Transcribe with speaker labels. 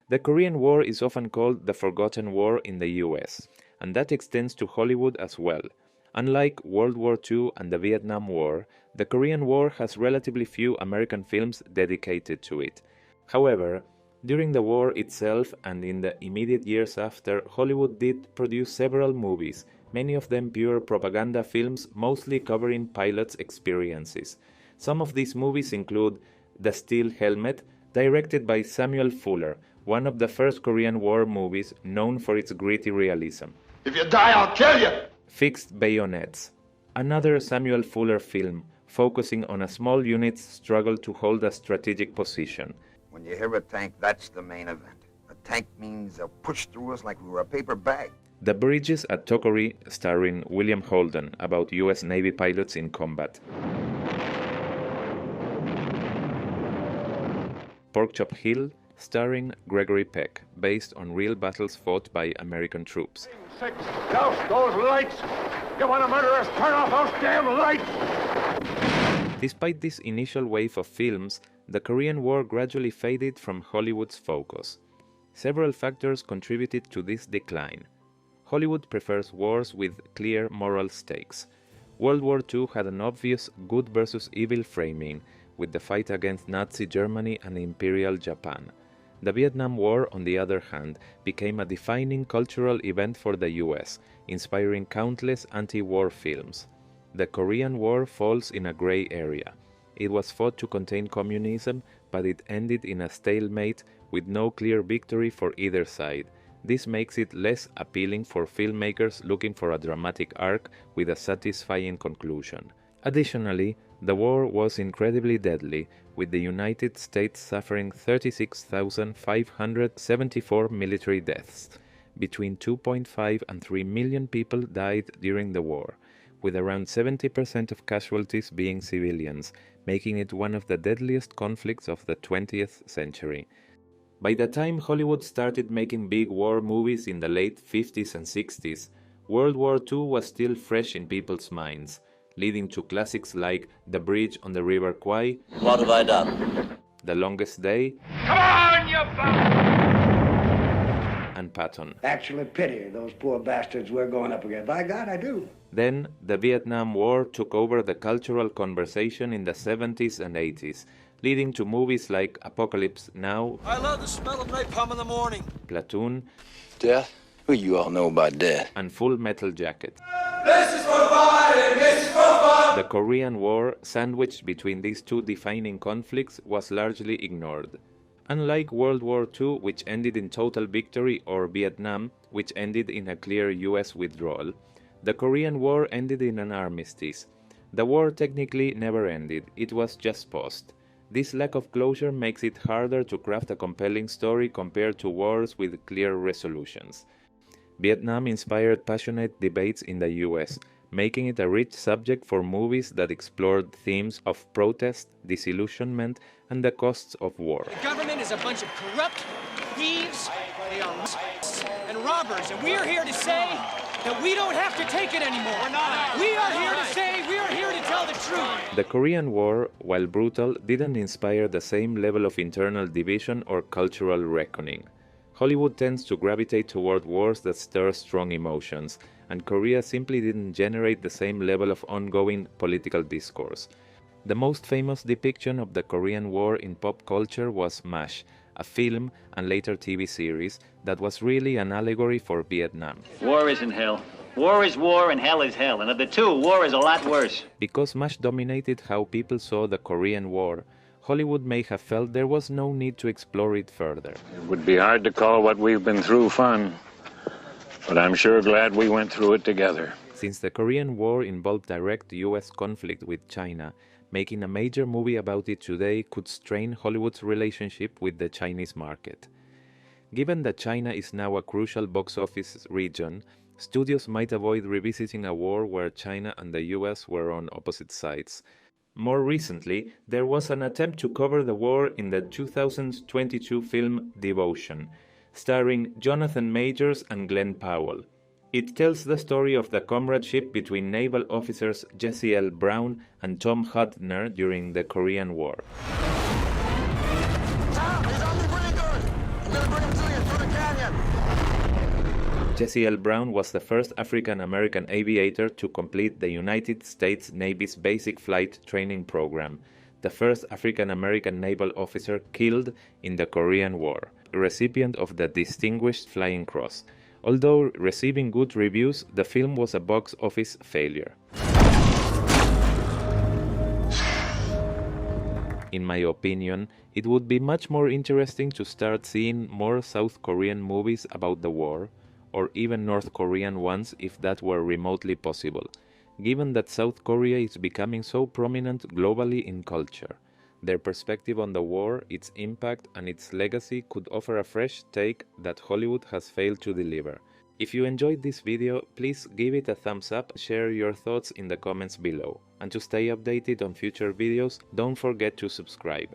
Speaker 1: The Korean War is often called the Forgotten War in the US, and that extends to Hollywood as well. Unlike World War II and the Vietnam War, the Korean War has relatively few American films dedicated to it. However, during the war itself and in the immediate years after, Hollywood did produce several movies, many of them pure propaganda films, mostly covering pilots' experiences. Some of these movies include The Steel Helmet, directed by Samuel Fuller, one of the first Korean War movies known for its gritty realism.
Speaker 2: If you die, I'll kill you!
Speaker 1: Fixed Bayonets, another Samuel Fuller film focusing on a small unit's struggle to hold a strategic position.
Speaker 2: When you hear a tank, that's the main event. A tank means they'll push through us like we were a paper bag.
Speaker 1: The Bridges at Tokori, starring William Holden, about US Navy pilots in combat. Porkchop Hill, starring Gregory Peck, based on real battles fought by American troops.
Speaker 3: 6, douse those lights! You want to murder us? Turn off those damn lights!
Speaker 1: Despite this initial wave of films, the Korean War gradually faded from Hollywood's focus. Several factors contributed to this decline. Hollywood prefers wars with clear moral stakes. World War II had an obvious good versus evil framing, with the fight against Nazi Germany and Imperial Japan. The Vietnam War, on the other hand, became a defining cultural event for the US, inspiring countless anti-war films. The Korean War falls in a gray area. It was fought to contain communism, but it ended in a stalemate with no clear victory for either side. This makes it less appealing for filmmakers looking for a dramatic arc with a satisfying conclusion. Additionally, the war was incredibly deadly, with the United States suffering 36,574 military deaths. Between 2.5 and 3 million people died during the war, with around 70% of casualties being civilians, making it one of the deadliest conflicts of the 20th century. By the time Hollywood started making big war movies in the late 50s and 60s, World War II was still fresh in people's minds, leading to classics like The Bridge on the River Kwai,
Speaker 4: What have I done?
Speaker 1: The Longest Day,
Speaker 3: Come on, you
Speaker 1: and Patton.
Speaker 5: Actually pity those poor bastards we're going up against. By God, I do.
Speaker 1: Then, the Vietnam War took over the cultural conversation in the 70s and 80s, leading to movies like Apocalypse Now,
Speaker 4: I love the smell of napalm in the morning.
Speaker 1: Platoon,
Speaker 4: Death? Well, you all know about death.
Speaker 1: and Full Metal Jacket.
Speaker 4: This is for fighting, this is for fun!
Speaker 1: The Korean War, sandwiched between these two defining conflicts, was largely ignored. Unlike World War II, which ended in total victory, or Vietnam, which ended in a clear US withdrawal, the Korean War ended in an armistice. The war technically never ended, it was just paused. This lack of closure makes it harder to craft a compelling story compared to wars with clear resolutions. Vietnam inspired passionate debates in the US, making it a rich subject for movies that explored themes of protest, disillusionment, and the costs of war.
Speaker 6: The government is a bunch of corrupt thieves, they are and robbers, and we are here to say that we don't have to take it anymore. We are here to say, we are here to tell the truth.
Speaker 1: The Korean War, while brutal, didn't inspire the same level of internal division or cultural reckoning. Hollywood tends to gravitate toward wars that stir strong emotions, and Korea simply didn't generate the same level of ongoing political discourse. The most famous depiction of the Korean War in pop culture was MASH, a film and later TV series that was really an allegory for Vietnam.
Speaker 7: War isn't hell. War is war and hell is hell, and of the two, war is a lot worse.
Speaker 1: Because MASH dominated how people saw the Korean War, Hollywood may have felt there was no need to explore it further.
Speaker 8: It would be hard to call what we've been through fun, but I'm sure glad we went through it together.
Speaker 1: Since the Korean War involved direct US conflict with China, making a major movie about it today could strain Hollywood's relationship with the Chinese market. Given that China is now a crucial box office region, studios might avoid revisiting a war where China and the US were on opposite sides. More recently, there was an attempt to cover the war in the 2022 film Devotion, starring Jonathan Majors and Glenn Powell. It tells the story of the comradeship between naval officers Jesse L. Brown and Tom Hudner during the Korean War.
Speaker 2: Tom, he's on the breaker! I'm gonna bring him to again.
Speaker 1: Jesse L. Brown was the first African-American aviator to complete the United States Navy's Basic Flight Training Program, the first African-American naval officer killed in the Korean War, recipient of the Distinguished Flying Cross. Although receiving good reviews, the film was a box office failure. In my opinion, it would be much more interesting to start seeing more South Korean movies about the war, or even North Korean ones if that were remotely possible, given that South Korea is becoming so prominent globally in culture. Their perspective on the war, its impact, and its legacy could offer a fresh take that Hollywood has failed to deliver. If you enjoyed this video, please give it a thumbs up, share your thoughts in the comments below. And to stay updated on future videos, don't forget to subscribe.